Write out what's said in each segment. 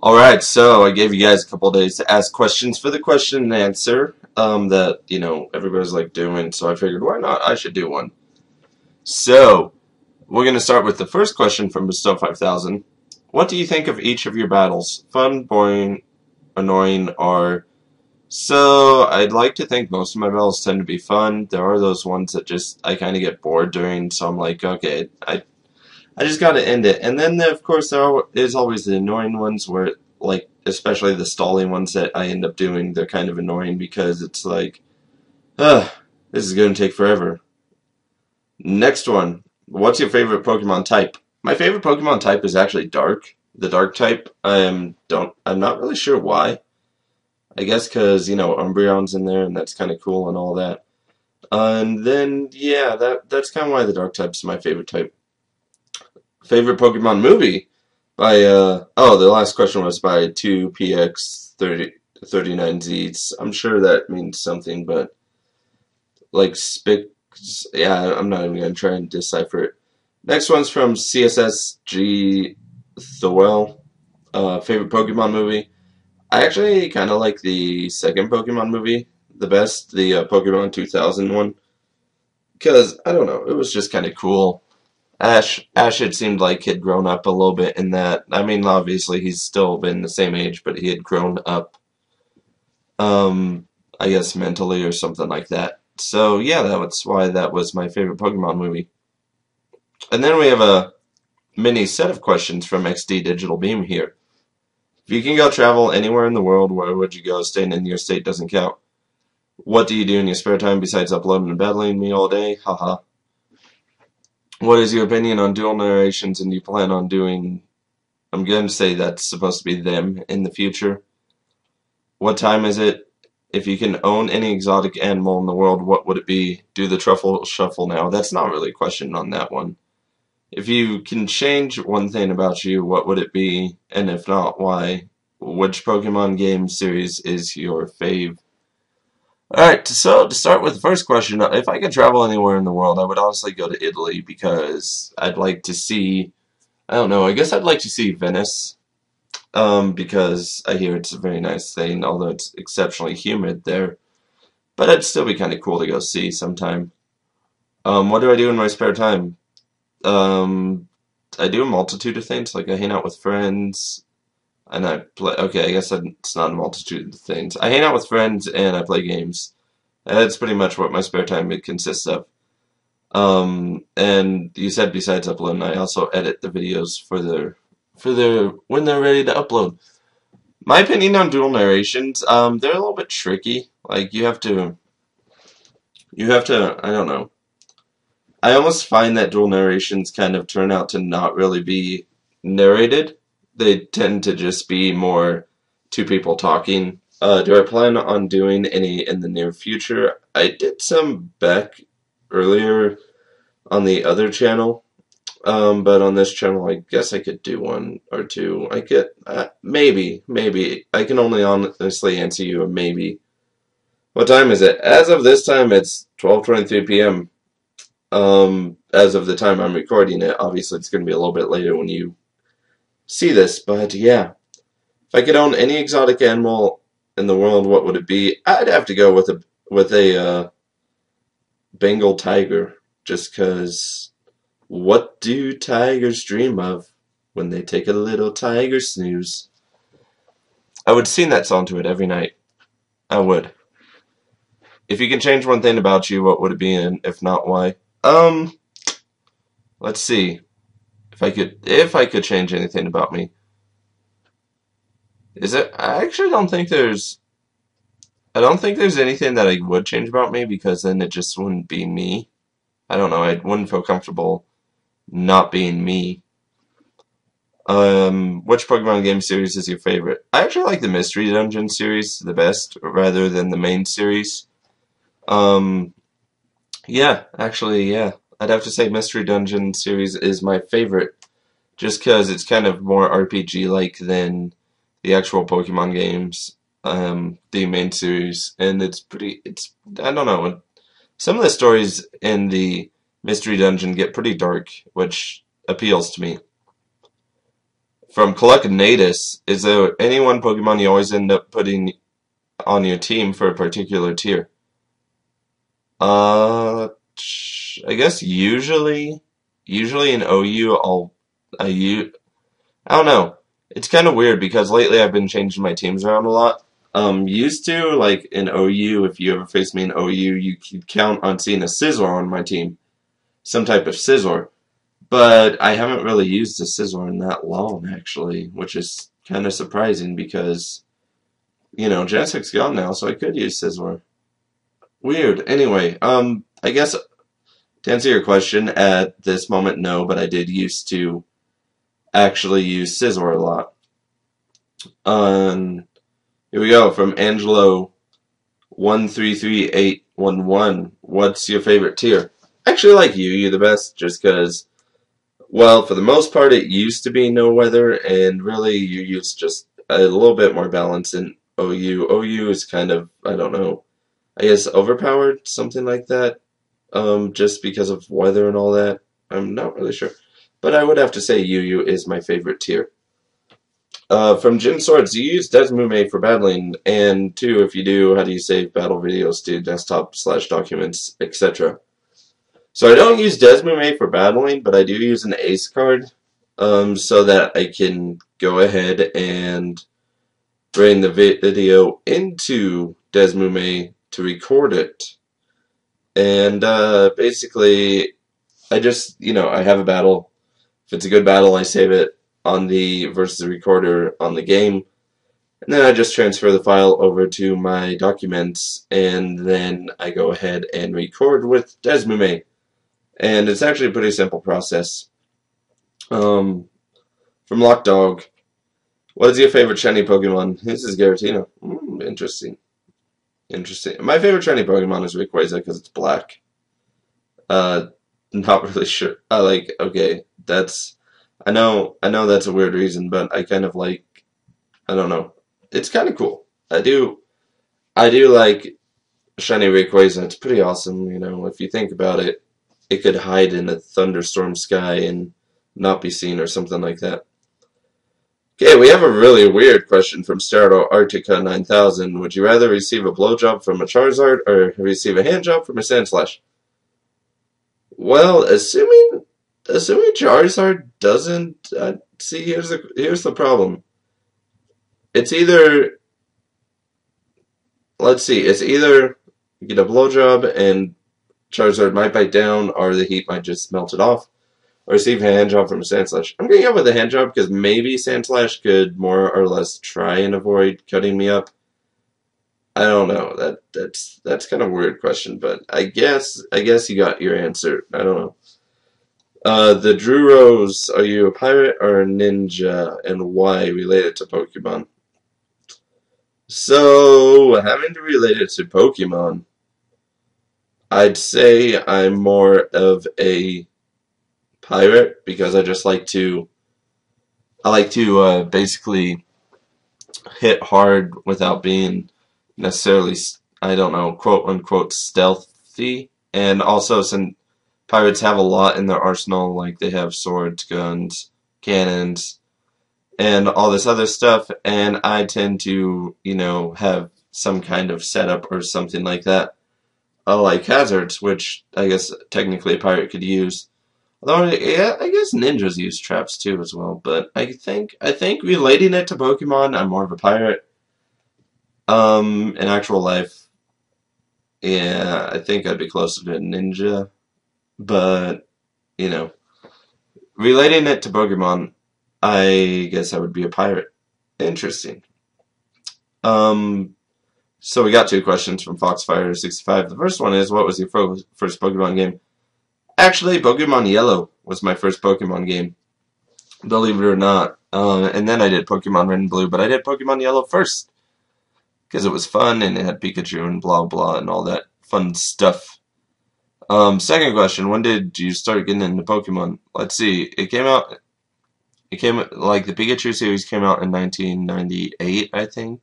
Alright, so I gave you guys a couple of days to ask questions for the question and answer that, everybody's like doing, so I figured why not? I should do one. So, we're going to start with the first question from Bestow 5000. What do you think of each of your battles? Fun, boring, annoying, or... So, I'd like to think most of my battles tend to be fun. There are those ones that just, I kind of get bored during, so I'm like, okay, I just gotta end it. And then, of course, there is always the annoying ones where, like, especially the stalling ones that I end up doing, they're kind of annoying because it's like, ugh, this is gonna take forever. Next one. What's your favorite Pokemon type? My favorite Pokemon type is actually Dark. The Dark type. I'm not really sure why. I guess because, Umbreon's in there and that's kind of cool and all that. And then, yeah, that's kind of why the Dark type's my favorite type. Favorite Pokemon movie by the last question was by 2PX39Z. I'm sure that means something, but like I'm not even gonna try and decipher it. Next one's from CSSG Thowell. Favorite Pokemon movie. I actually kind of like the second Pokemon movie the best, the Pokemon 2000 one, because I don't know, it was just kind of cool. Ash, it seemed like he'd grown up a little bit in that. I mean, obviously he's still been the same age, but he had grown up, I guess mentally or something like that. So yeah, that's why that was my favorite Pokemon movie. And then we have a mini set of questions from XD Digital Beam here. If you can go travel anywhere in the world, where would you go? Staying in your state doesn't count. What do you do in your spare time besides uploading and battling me all day? Haha. What is your opinion on dual narrations, and do you plan on doing... I'm going to say that's supposed to be them in the future. What time is it? If you can own any exotic animal in the world, what would it be? Do the truffle shuffle now. That's not really a question on that one. If you can change one thing about you, what would it be? And if not, why? Which Pokemon game series is your fave? Alright, so to start with the first question, if I could travel anywhere in the world, I would honestly go to Italy because I'd like to see, I don't know, I guess I'd like to see Venice, because I hear it's a very nice thing, although it's exceptionally humid there, but it'd still be kind of cool to go see sometime. What do I do in my spare time? I do a multitude of things, like I hang out with friends, and I play, okay, I guess it's not a multitude of things. I hang out with friends and I play games. That's pretty much what my spare time consists of. And you said besides uploading, I also edit the videos for when they're ready to upload. My opinion on dual narrations, they're a little bit tricky. Like you have to, I don't know. I almost find that dual narrations kind of turn out to not really be narrated. They tend to just be more two people talking. Do I plan on doing any in the near future? I did some back earlier on the other channel, but on this channel I guess I could do one or two. I could, maybe. I can only honestly answer you a maybe. What time is it? As of this time, it's 12:23 p.m. As of the time I'm recording it. Obviously it's going to be a little bit later when you see this, but yeah. If I could own any exotic animal in the world, what would it be? I'd have to go with a Bengal tiger, just 'cause what do tigers dream of when they take a little tiger snooze? I would sing that song to it every night. I would. If you can change one thing about you, what would it be, and if not, why? Let's see. If I could change anything about me. I actually don't think there's anything that I would change about me, because then it just wouldn't be me. I don't know, I wouldn't feel comfortable not being me. Which Pokemon game series is your favorite? I actually like the Mystery Dungeon series the best, rather than the main series. Yeah, actually, yeah. I'd have to say Mystery Dungeon series is my favorite, just because it's kind of more RPG-like than the actual Pokemon games, the main series, and I don't know, some of the stories in the Mystery Dungeon get pretty dark, which appeals to me. From Clucknatus, is there any one Pokemon you always end up putting on your team for a particular tier? I guess usually in OU I don't know. It's kind of weird because lately I've been changing my teams around a lot. Used to, like in OU, if you ever faced me in OU, you could count on seeing a Scizor on my team. Some type of Scizor. But I haven't really used a Scizor in that long, actually, which is kind of surprising because, you know, Genesec's gone now, so I could use Scizor. Weird. Anyway, I guess to answer your question, at this moment, no, but I did used to actually use Scizor a lot. Here we go, from Angelo133811. What's your favorite tier? I actually like UU the best, just because, well, for the most part, it used to be no weather, and really, UU's just a little bit more balanced in OU. OU is kind of, I don't know, I guess overpowered, something like that, just because of weather and all that. I'm not really sure. But I would have to say UU is my favorite tier. From Jim Swords, you use Desmume for battling, and 2, if you do, how do you save battle videos to desktop/documents, etc.? So I don't use Desmume for battling, but I do use an Ace card, so that I can go ahead and bring the video into Desmume to record it. And basically, I just, you know, I have a battle. If it's a good battle, I save it on the versus recorder on the game, and then I just transfer the file over to my documents, and then I go ahead and record with Desmume. And it's actually a pretty simple process. From Lockdog, what is your favorite shiny Pokemon? This is Giratina. Interesting. Interesting. My favorite shiny Pokemon is Rayquaza because it's black. Not really sure. Okay, that's, I know that's a weird reason, but I kind of like, I don't know. It's kind of cool. I do like shiny Rayquaza. It's pretty awesome, you know, if you think about it. It could hide in a thunderstorm sky and not be seen or something like that. Okay, we have a really weird question from Stardo Arctica 9000. Would you rather receive a blowjob from a Charizard or receive a handjob from a Sandslash? Well, assuming Charizard doesn't, see, here's the problem. It's either, let's see, it's either you get a blowjob and Charizard might bite down, or the heat might just melt it off, or receive a handjob from a Sandslash. I'm going to go with a handjob because maybe Sandslash could more or less try and avoid cutting me up. I don't know. That's kind of a weird question, but I guess you got your answer. I don't know. The Drew Rose, are you a pirate or a ninja, and why related to Pokemon? So, having to relate it to Pokemon, I'd say I'm more of a pirate because I just like to, basically hit hard without being necessarily, I don't know, quote unquote stealthy. And also, since pirates have a lot in their arsenal, like they have swords, guns, cannons, and all this other stuff, and I tend to, you know, have some kind of setup or something like that. Like hazards, which I guess technically a pirate could use. Although, yeah, I guess ninjas use traps too as well. But I think relating it to Pokemon, I'm more of a pirate. In actual life, yeah, I think I'd be closer to a ninja. But, you know, relating it to Pokemon, I guess I would be a pirate. Interesting. So we got 2 questions from Foxfire65. The first one is, what was your first Pokemon game? Actually, Pokemon Yellow was my first Pokemon game. Believe it or not. And then I did Pokemon Red and Blue, but I did Pokemon Yellow first. Because it was fun, and it had Pikachu and blah blah and all that fun stuff. Second question, when did you start getting into Pokemon? Let's see, like the Pikachu series came out in 1998, I think.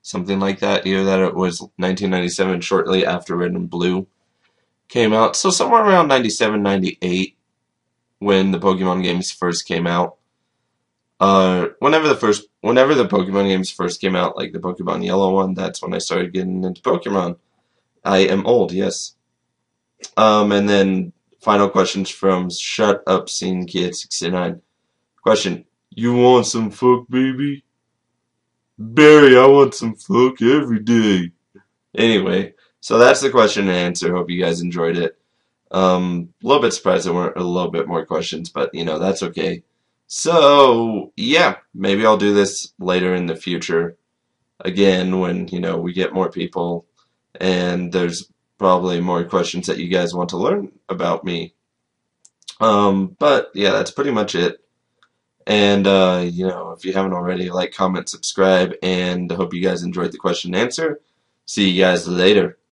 Something like that. Either that or it was 1997, shortly after Red and Blue came out. So somewhere around 97, 98, when the Pokemon games first came out. Whenever the Pokemon games first came out, like the Pokemon Yellow one, that's when I started getting into Pokemon. I am old, yes. And then final questions from Shut Up Scene Kid 69. Question: You want some fuck, baby? Barry, I want some fuck every day. Anyway, so that's the question and answer. Hope you guys enjoyed it. A little bit surprised there weren't a little bit more questions, but that's okay. So, yeah, maybe I'll do this later in the future again when, we get more people and there's probably more questions that you guys want to learn about me. But yeah, that's pretty much it. And, if you haven't already, like, comment, subscribe, and I hope you guys enjoyed the question and answer. See you guys later.